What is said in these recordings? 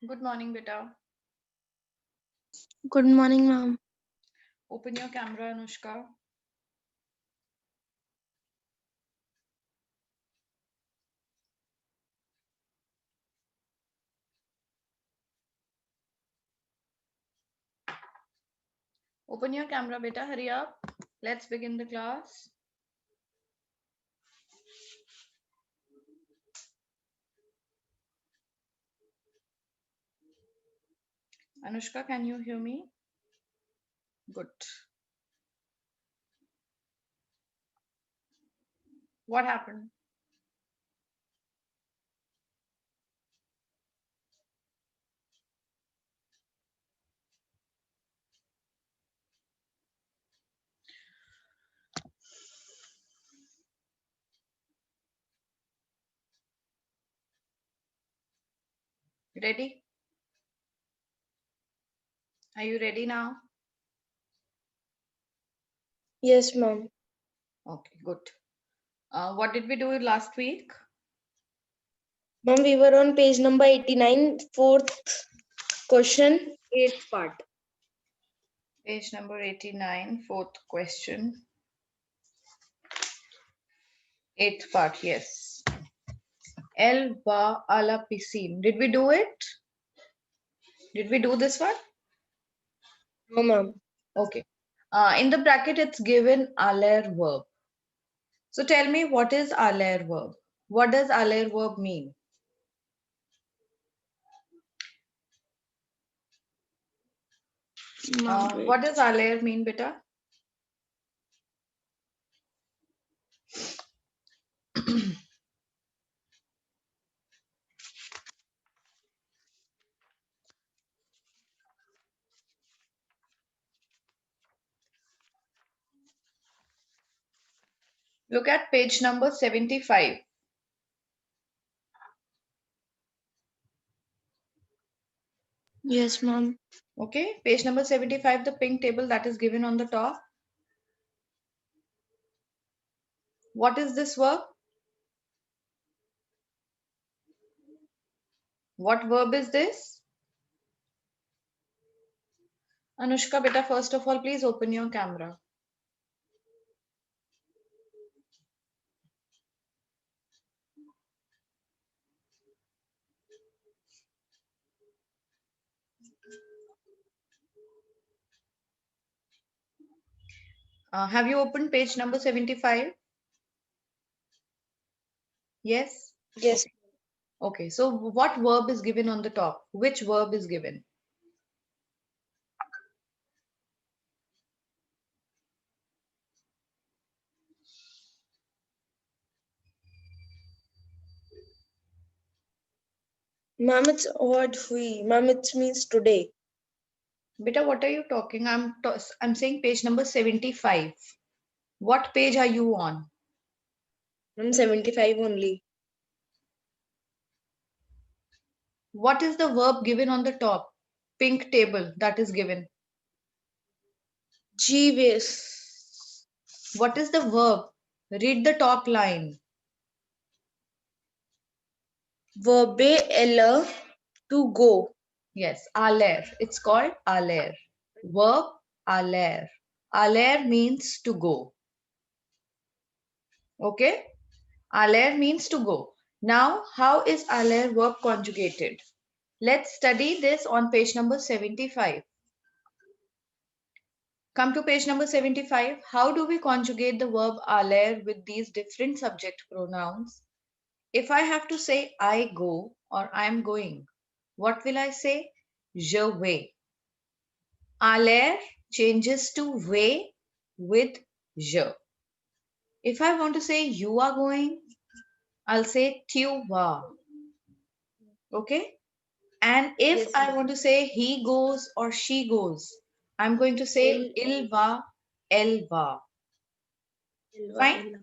Good morning, beta. Good morning, ma'am. Open your camera, Anushka. Open your camera, beta. Hurry up. Let's begin the class. Anushka, can you hear me? Good. What happened? Ready? Are you ready now? Yes, ma'am. Okay, good. What did we do last week? Ma'am, we were on page number 89, fourth question, eighth part. Page number 89, fourth question. Eighth part, yes. El va a la piscine. Did we do it? Did we do this one? No, ma'am. Okay. In the bracket, it's given aller verb. So tell me, what is aller verb? What does aller verb mean? Ma'am, What wait. does aller mean, beta? Look at page number 75. Yes, ma'am. Okay, page number 75, the pink table that is given on the top. What is this verb? What verb is this? Anushka, beta, first of all, please open your camera. Have you opened page number 75? Yes? Yes. Okay, so what verb is given on the top? Which verb is given? Ma'am, it's what hui. Ma'am, it means today. Beta, what are you talking? I'm saying page number 75. What page are you on? Ma'am, 75 only. What is the verb given on the top? Pink table that is given. Jeeves. What is the verb? Read the top line. Verbe eller to go. Yes, aller. It's called aller. Verb aller. Aller means to go. Okay? Aller means to go. Now, how is aller verb conjugated? Let's study this on page number 75. Come to page number 75. How do we conjugate the verb aller with these different subject pronouns? If I have to say I go or I am going, what will I say? Je vais. Aller changes to vais with je. If I want to say you are going, I'll say tu vas. Okay? And if Yes, I ma'am. want to say he goes or she goes, I'm going to say El, il va, elle va. elva, Fine? ella.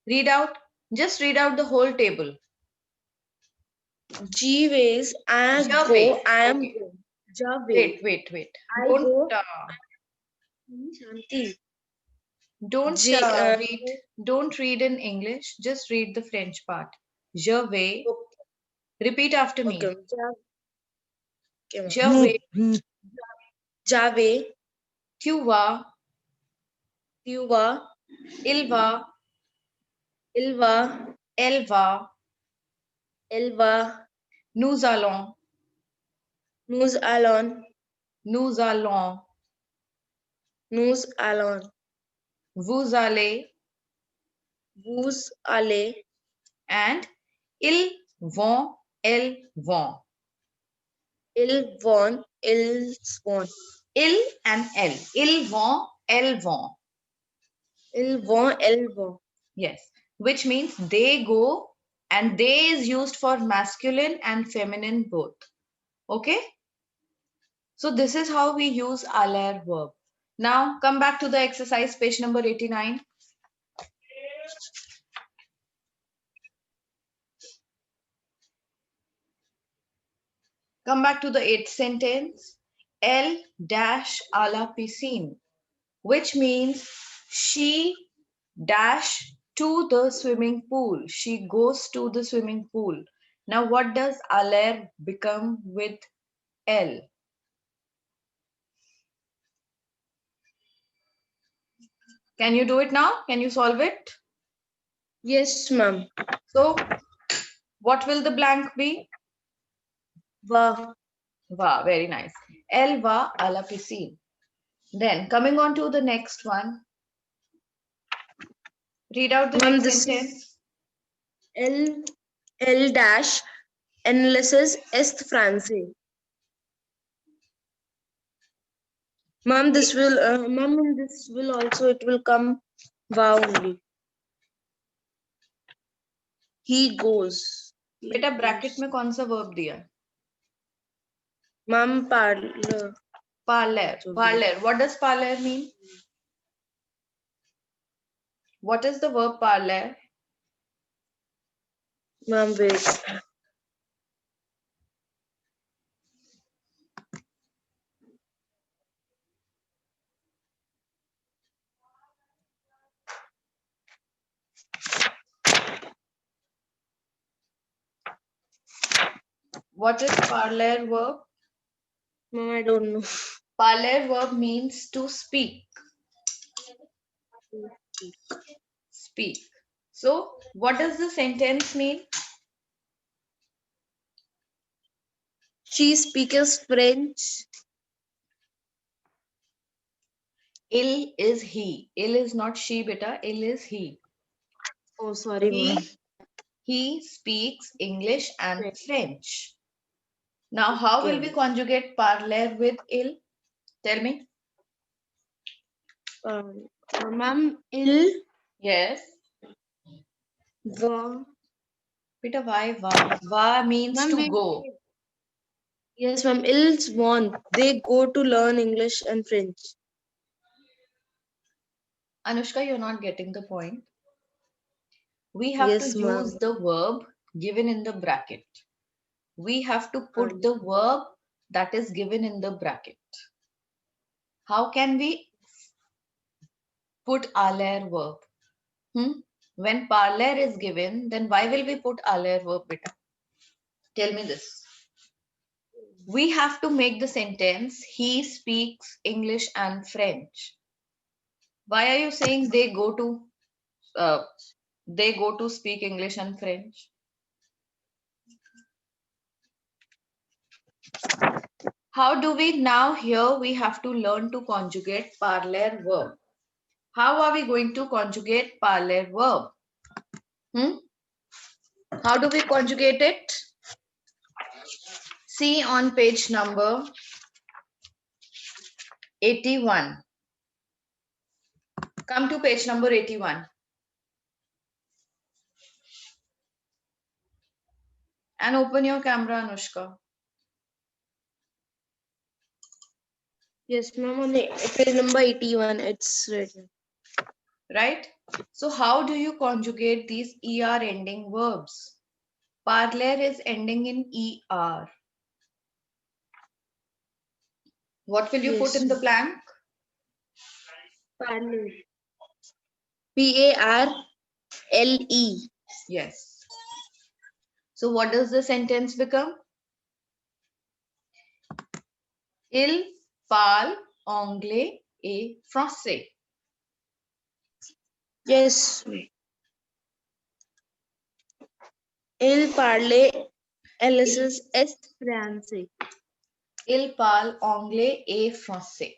Read out. Just read out the whole table. Jeeves, I Je go, vais. I am Okay. going. Jave. Wait. I go. Shanti. Don't J, read. Don't read in English. Just read the French part. Je vais. okay. Repeat after Okay. me. Okay, Jave, Jave, Tuva, Tuva, Ilva, Ilva, Elva, Elva, Nous allons, Nous allons, nous allons, Nous allons, vous allez, Vous allez, and ils vont, elles vont. Ils vont, Ils vont, Il and elle. Ils vont, elles vont. Ils vont, Elles vont. Yes, which means they go, and they is used for masculine and feminine both. Okay? So this is how we use aller verb. Now come back to the exercise, page number 89. Come back to the 8th sentence. Elle dash à la piscine, which means she dash to the swimming pool. She goes to the swimming pool. Now what does aller become with elle? Can you do it now? Can you solve it? Yes, ma'am. So what will the blank be? Va, Va, very nice. Elle va à la piscine. Then coming on to the next one. Read out the ma'am, next this sentence. is L dash enlaces est français. Ma'am, in this will also it will come va only. He goes. बेटा bracket में कौन सा verb दिया? Ma'am, parlor. Parlor. Parlor. What does parlor mean? What is the verb parlor? Ma'am, wait. What is parlor verb? Ma'am, I don't know. Parlor verb means to speak. Speak. So, what does the sentence mean? She speaks French. Il is he. Il is not she, beta. Il is he. Oh, sorry, ma'am. He speaks English and French. Now, how will we conjugate parler with il? Tell me. Ma'am, il Yes. va. Beta, why va? Va means Ma'am, to wait. go. Yes, ma'am. Ils vont. They go to learn English and French. Anushka, you're not getting the point. We have to use the verb given in the bracket. We have to put the verb that is given in the bracket. How can we put aller verb? When parler is given, then why will we put aller verb, beta? Tell me this. We have to make the sentence, he speaks English and French. Why are you saying they go to speak English and French? How do we now here we have to learn to conjugate parler verb. How are we going to conjugate parler verb? How do we conjugate it? See on page number 81. Come to page number 81. And open your camera, Anushka. Yes, ma'am. On page number 81, it's written. Right? So how do you conjugate these ER ending verbs? Parler is ending in ER. What will you put in the blank? Parle. P-A-R-L-E. Yes. So what does the sentence become? Il parle anglais et français. Yes. Il parle LSS est français. Il parle anglais et français.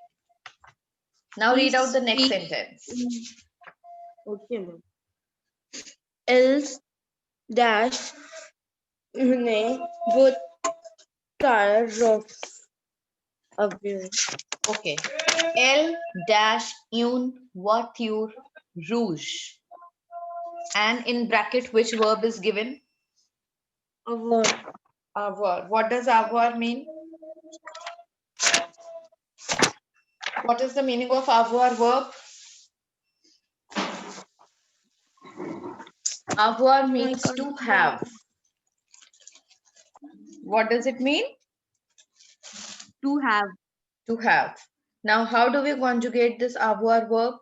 Now He read out the next speaks sentence. Okay, ma'am. Else dash ne both car rocks away. Okay. Elle dash une voiture rouge. And in bracket, which verb is given? Avoir. Avoir. What does avoir mean? What is the meaning of avoir verb? Avoir means to have. What does it mean? To have. To have. Now, how do we conjugate this avoir verb?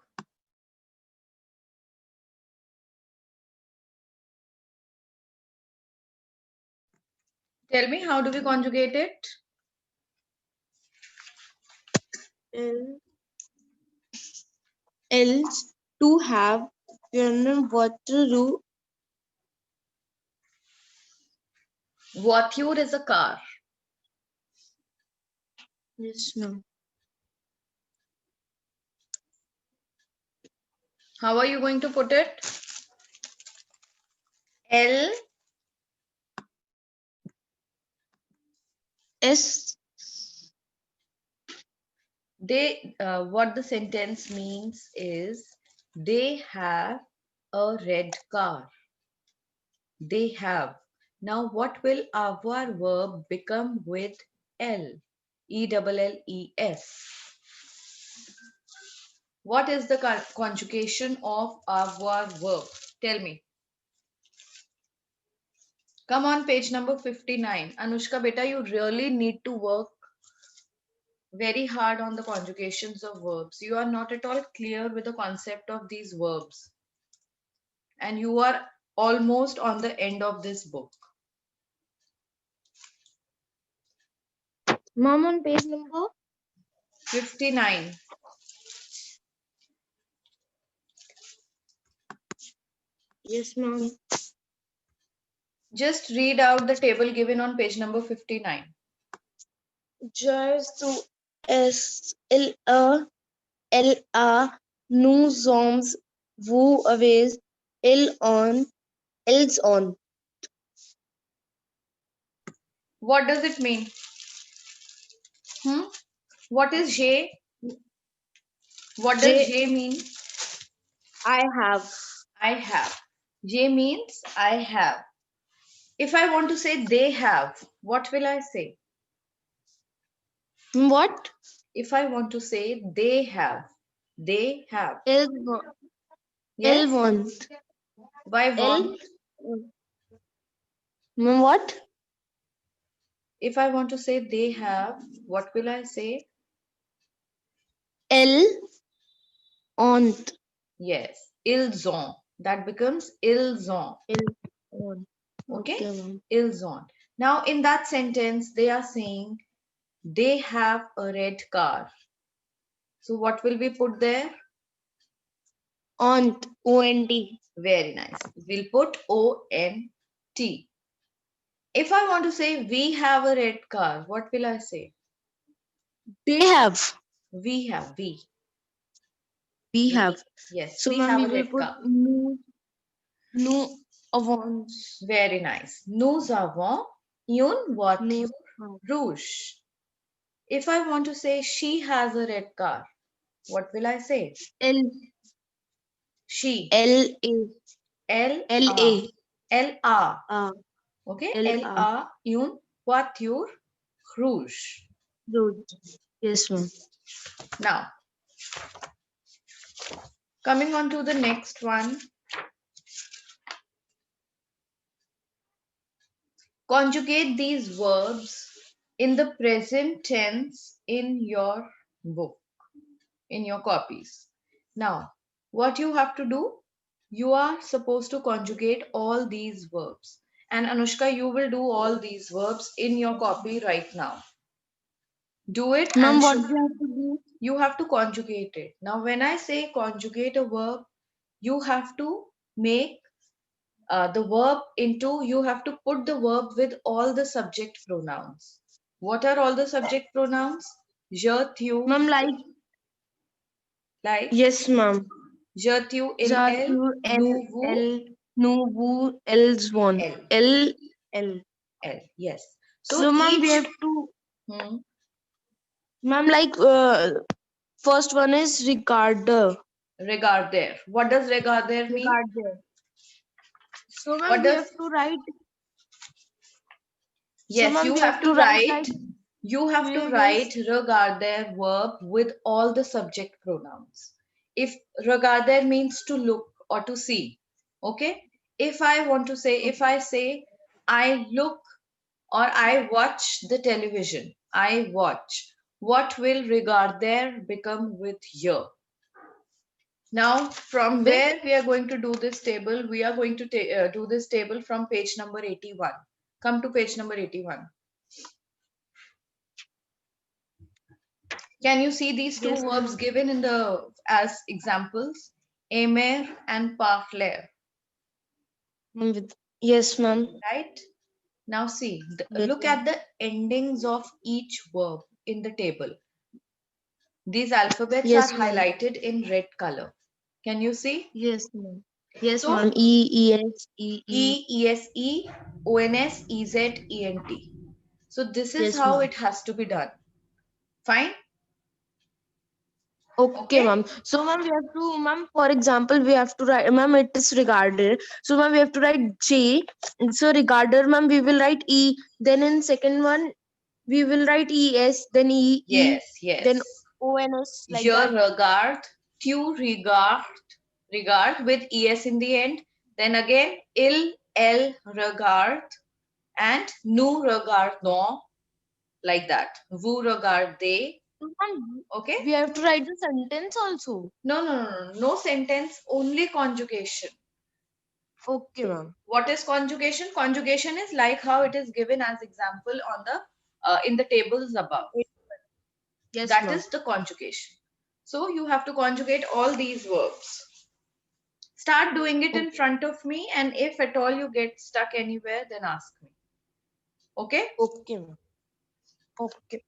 Tell me, how do we conjugate it? Else to have what to do. Voiture is a car. Yes, ma'am. How are you going to put it? Elle S. what the sentence means is they have a red car. They have. Now, what will avoir verb become with L? E-double-L-E-S. What is the conjugation of avoir verb? Tell me. Come on, page number 59. Anushka, beta, you really need to work very hard on the conjugations of verbs. You are not at all clear with the concept of these verbs. And you are almost on the end of this book. Mom, on page number 59. Yes, ma'am. Just read out the table given on page number 59. Just to S L A nous hommes vous avez ils on. What does it mean? What is J? What does J mean? I have. I have. J means I have. If I want to say they have, what will I say? What? If I want to say they have, they have. Ils Yes? want. Why want? What? If I want to say they have, what will I say? Ils ont. Yes, ils ont. That becomes ils ont. Okay? Ils ont. Now, in that sentence, they are saying they have a red car. So, what will we put there? Ont. O-N-T. Very nice. We'll put O-N-T. If I want to say we have a red car, what will I say? They have. We have. We have. Yes, So we ma'am, have we a will red put car. nous avons. Very nice. Nous avons une voiture rouge. If I want to say she has a red car, what will I say? Elle. She. L-A. L-A. L-A. Okay? L-A. L-A. Une voiture rouge. Good. Yes, ma'am. Now, coming on to the next one. Conjugate these verbs in the present tense in your book, in your copies. Now, what you have to do, you are supposed to conjugate all these verbs. And Anushka, you will do all these verbs in your copy right now. Do it Ma'am, and what show. we have to do? You have to conjugate it. Now, when I say conjugate a verb, you have to make the verb into, you have to put the verb with all the subject pronouns. What are all the subject pronouns? Je, tu, Ma'am, like yes, ma'am. je, tu, il, elle, Zatur, L, nous, vous, L, nu, bu, L's one. elle, L, L. elle. Yes. So So, ma'am, we each, have to, hmm, ma'am, first one is regarder. regarder. What does regarder mean? Regarder. So, ma'am, What we does, have to write. So, yes, ma'am, you we have have to to write write, like, you have to yes. write regarder verb with all the subject pronouns. If regarder means to look or to see, okay? If I want to say, if I say, I look or I watch the television, I watch, what will regarder become with year? Now, from With, where we are going to do this table, we are going to do this table from page number 81. Come to page number 81. Can you see these two yes, verbs ma'am. given in the as examples? Aimer and parler, With, yes, ma'am. right? Now see, Yes, look ma'am. at the endings of each verb in the table. These alphabets are Yes, ma'am. highlighted in red color. Can you see? Yes, ma'am. Yes, So ma'am. E, E, S, E, E. E, ESE, ONS, EZ, ENT. So this is Yes, how ma'am. it has to be done. Fine? Okay, Okay? ma'am. So, ma'am, we have to, ma'am, for example, we have to write, ma'am, it is regarded. So, ma'am, we have to write J. So, regarder, ma'am, we will write E. Then in second one, we will write ES, then Yes, then yes. ONS, like Je that. regarde, tu regard, regard with es in the end. Then again, il, elle regarde, and nous regardons, like that. Vous regardez. So, ma'am, Okay? we have to write the sentence also. No, no, no, no. No sentence, only conjugation. Okay, ma'am. What is conjugation? Conjugation is like how it is given as example on the in the tables above. Yes, That ma'am. is the conjugation. So you have to conjugate all these verbs. Start doing it in front of me, and if at all you get stuck anywhere, then ask me. Okay? Okay, ma'am. Okay.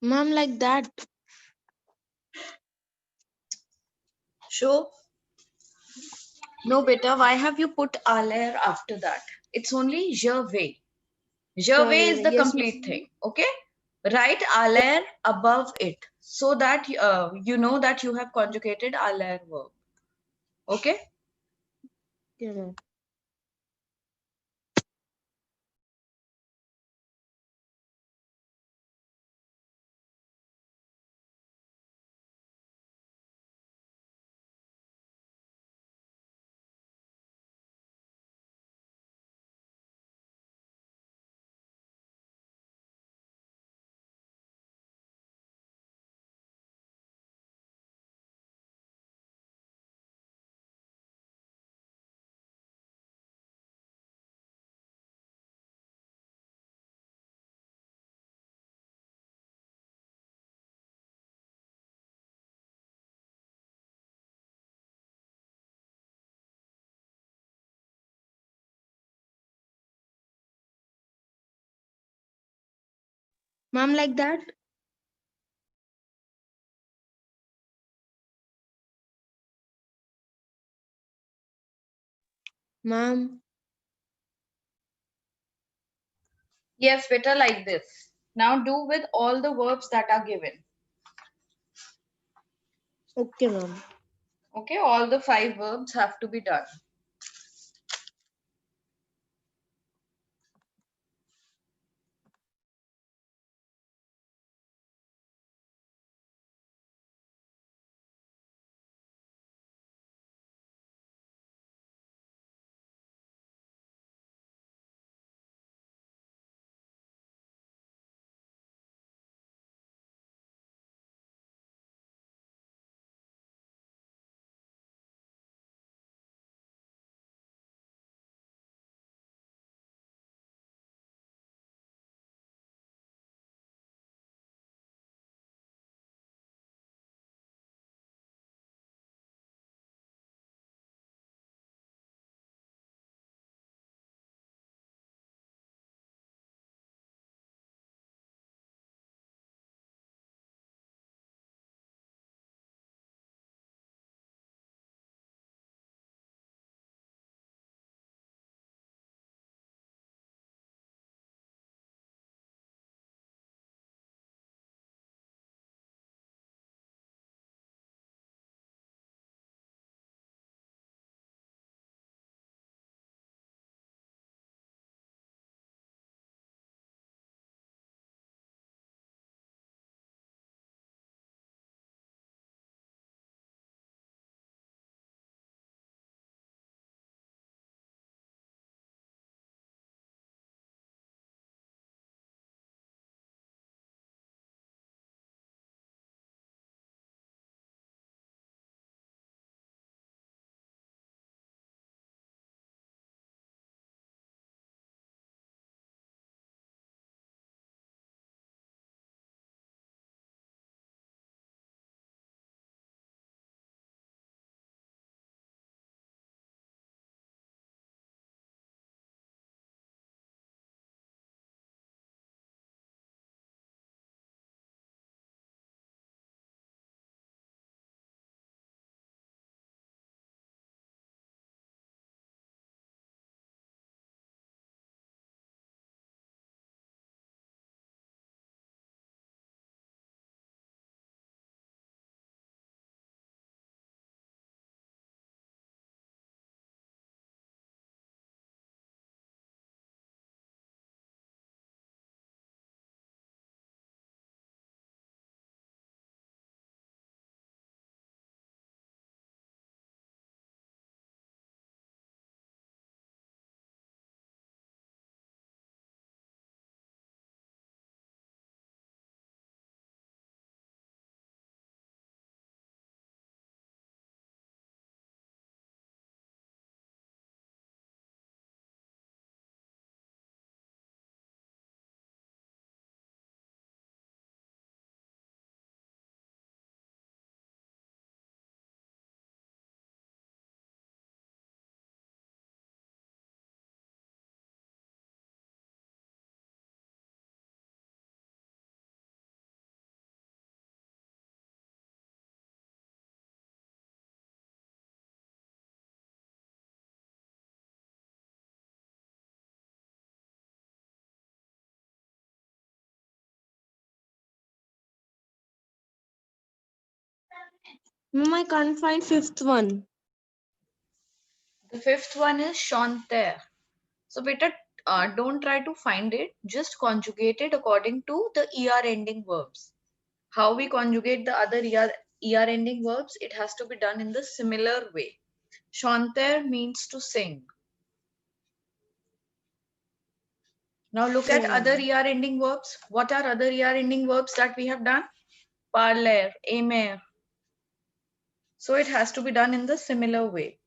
Ma'am, like that. Show. No, beta, why have you put aller after that? It's only je vais. Je vais is the Yes, complete thing. Okay? Write aller above it so that you know that you have conjugated aller verb. Okay? okay, ma'am. Ma'am, like that? Ma'am. Yes, better like this. Now do with all the verbs that are given. Okay, ma'am. Okay, all the 5 verbs have to be done. Ma'am, I can't find fifth one. The fifth one is chanter. So beta, don't try to find it. Just conjugate it according to the er ending verbs. How we conjugate the other er ending verbs? It has to be done in the similar way. Chanter means to sing. Now look at Okay, other ma'am. er ending verbs. What are other er ending verbs that we have done? Parler, aimer. So it has to be done in the similar way.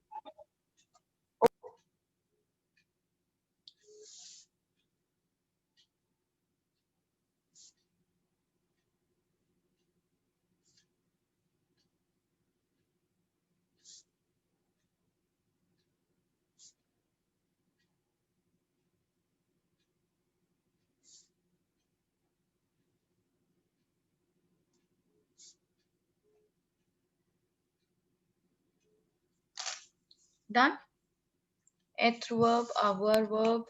Done? Être verb, avoir verb.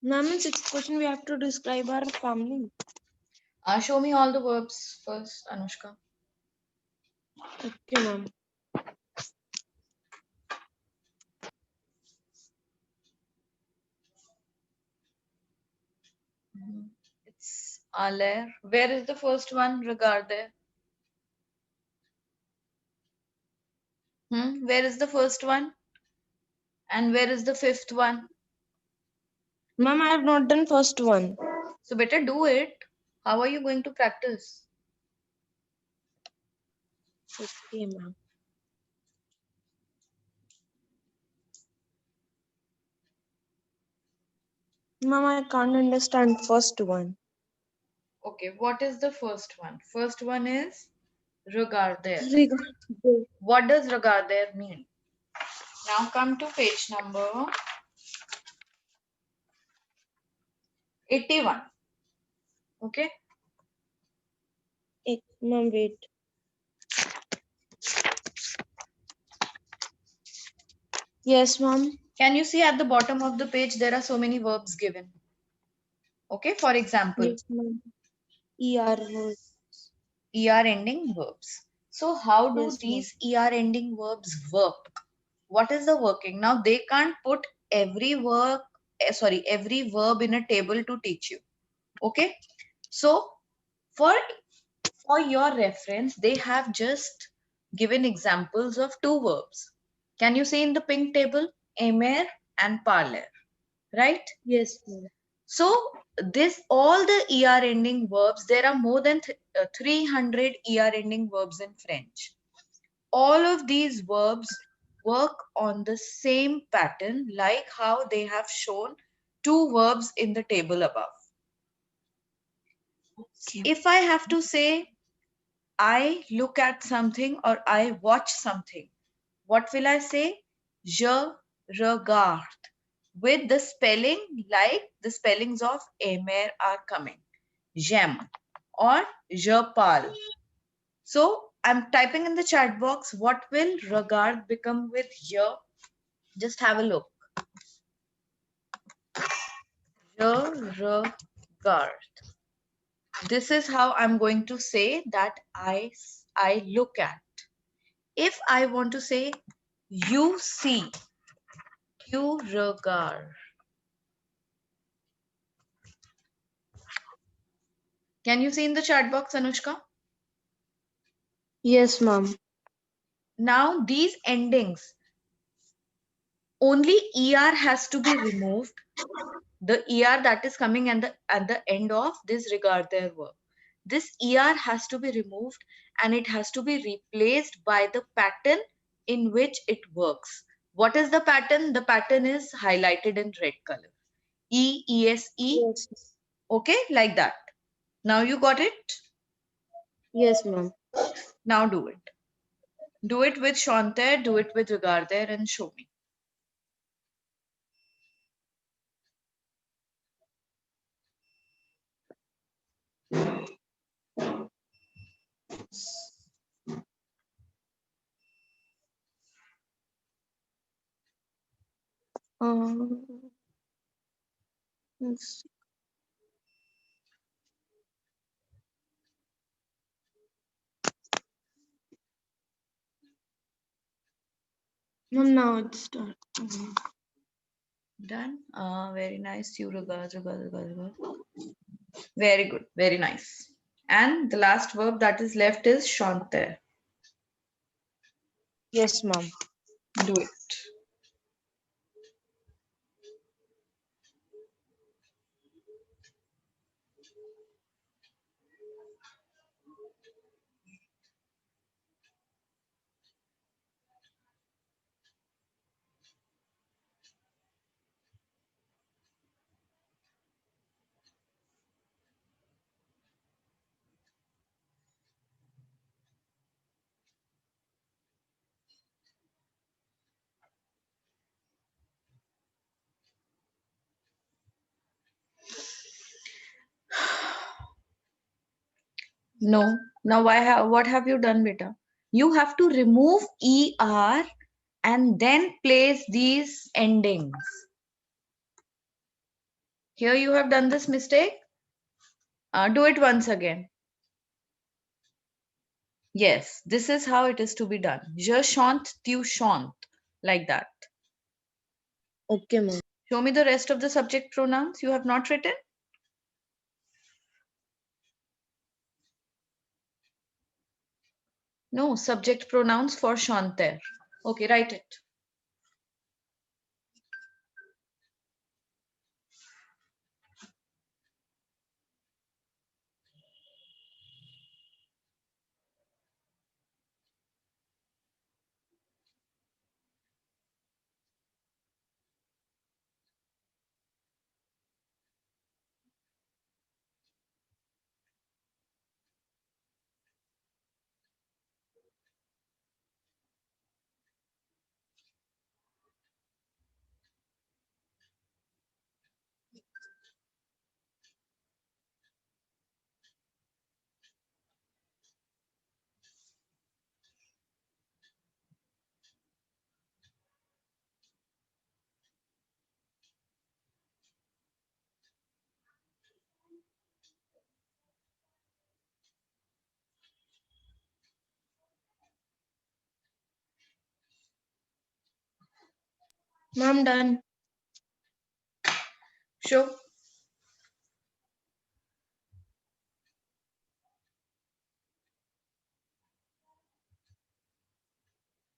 Ma'am, in sixth question we have to describe our family. Show me all the verbs first, Anushka. Okay, ma'am. It's aller. Where is the first one? Regarder. Where is the first one? And where is the fifth one? Ma'am, I have not done first one. So better do it. How are you going to practice? Okay, ma'am. Ma'am, I can't understand first one. Okay, what is the first one? First one is regarder. Regard. What does regarder mean? Now come to page number 81. Okay. Ma'am, wait. Yes, ma'am. Can you see at the bottom of the page there are so many verbs given? Okay, for example, Yes, ma'am. ER word. er ending verbs. So how do Yes, ma'am. these er ending verbs work? What is the working? Now they can't put every every verb in a table to teach you. Okay, so for your reference, they have just given examples of two verbs. Can you see in the pink table? Aimer and parler, right? Yes, ma'am. So this all the er ending verbs, there are more than 300 er ending verbs in French. All of these verbs work on the same pattern, like how they have shown two verbs in the table above. Okay. If I have to say I look at something or I watch something, what will I say? Je regarde. With the spelling, like the spellings of aimer are coming. J'aime or je parle. So I'm typing in the chat box, what will regard become with je? Just have a look. Je regarde. This is how I'm going to say that I look at. If I want to say you see, you regard. Can you see in the chat box, Anushka? Yes, ma'am. Now these endings, only er has to be removed. The er that is coming at the end of this regarder verb. This er has to be removed and it has to be replaced by the pattern in which it works. What is the pattern? The pattern is highlighted in red color. ESE. Yes. Okay, like that. Now you got it? Yes, ma'am. Now do it. Do it with chanter, do it with regarder and show me. Let's see. Ma'am, now it's done. Done. Very nice. Very good. Very nice. And the last verb that is left is chanter. Yes, ma'am. Do it. No. Now what have you done, beta? You have to remove ER and then place these endings. Here you have done this mistake. Do it once again. Yes, this is how it is to be done. Je chante, tu chantes. Like that. Okay, ma'am. Show me the rest of the subject pronouns you have not written. No, subject pronouns for chanter. Okay, write it. Ma'am, done. Show.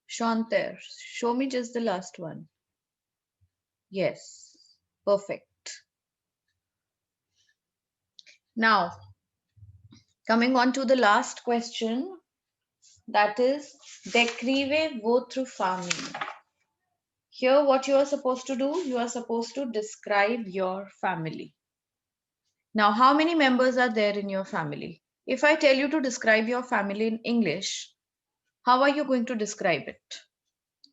Chanter. Show me just the last one. Yes. Perfect. Now, coming on to the last question, that is, décrivez votre famille. Here, what you are supposed to do, you are supposed to describe your family. Now, how many members are there in your family? If I tell you to describe your family in English, how are you going to describe it?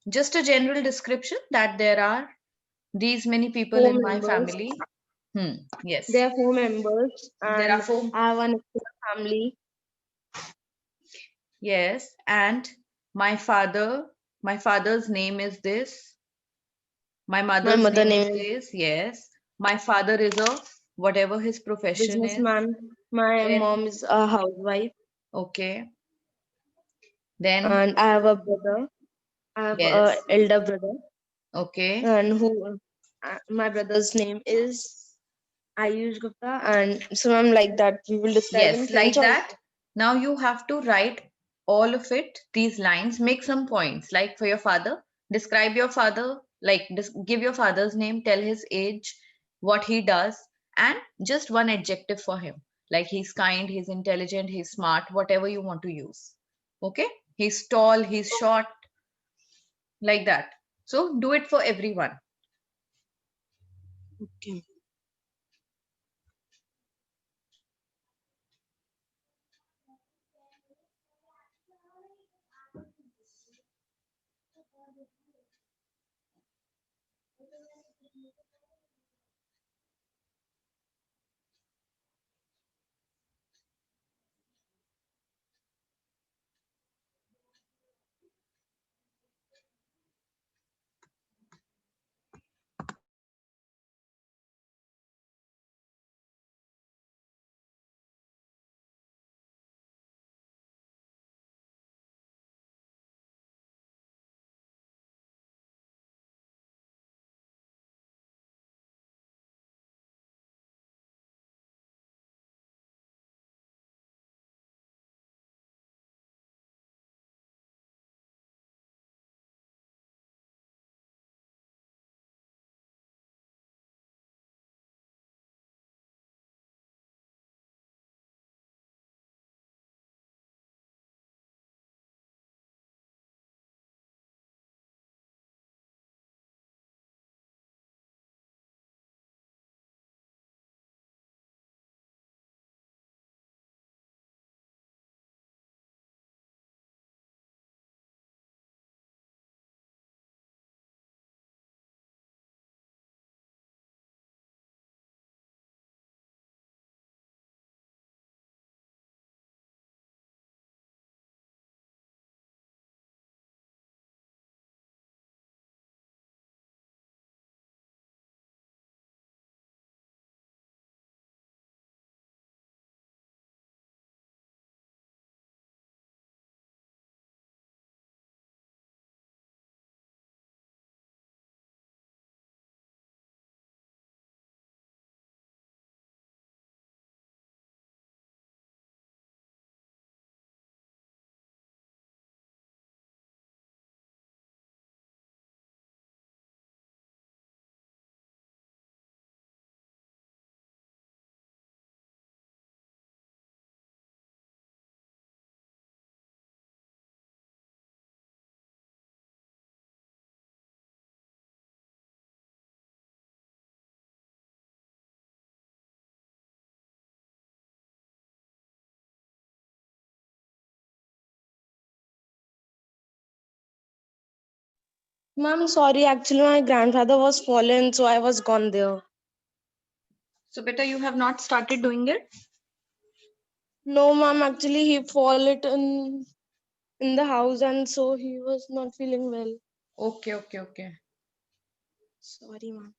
Just a general description that there are these many people 4 in my members. family. Yes. There are 4 members, There are and 4. I have one extra family. Yes. And my father's name is this. My My mother's mother name is name is this. Yes. My father is a whatever his profession is. businessman. My Then, mom is a housewife, okay. Then, and I have a brother. I have a yes. elder brother, Okay. and my brother's name is Ayush Gupta, and so I'm like that. We will describe in Yes, French like also. that. Now you have to write all of it, these lines, make some points. Like for your father, describe your father, like give your father's name, tell his age, what he does, and just one adjective for him. Like he's kind, he's intelligent, he's smart, whatever you want to use. Okay? He's tall, he's short, like that. So do it for everyone. Okay. Ma'am, sorry, actually my grandfather was fallen, so I was gone there. So, beta, you have not started doing it? No, ma'am, actually he fall it in the house, and so he was not feeling well. Okay, okay, okay. Sorry, ma'am.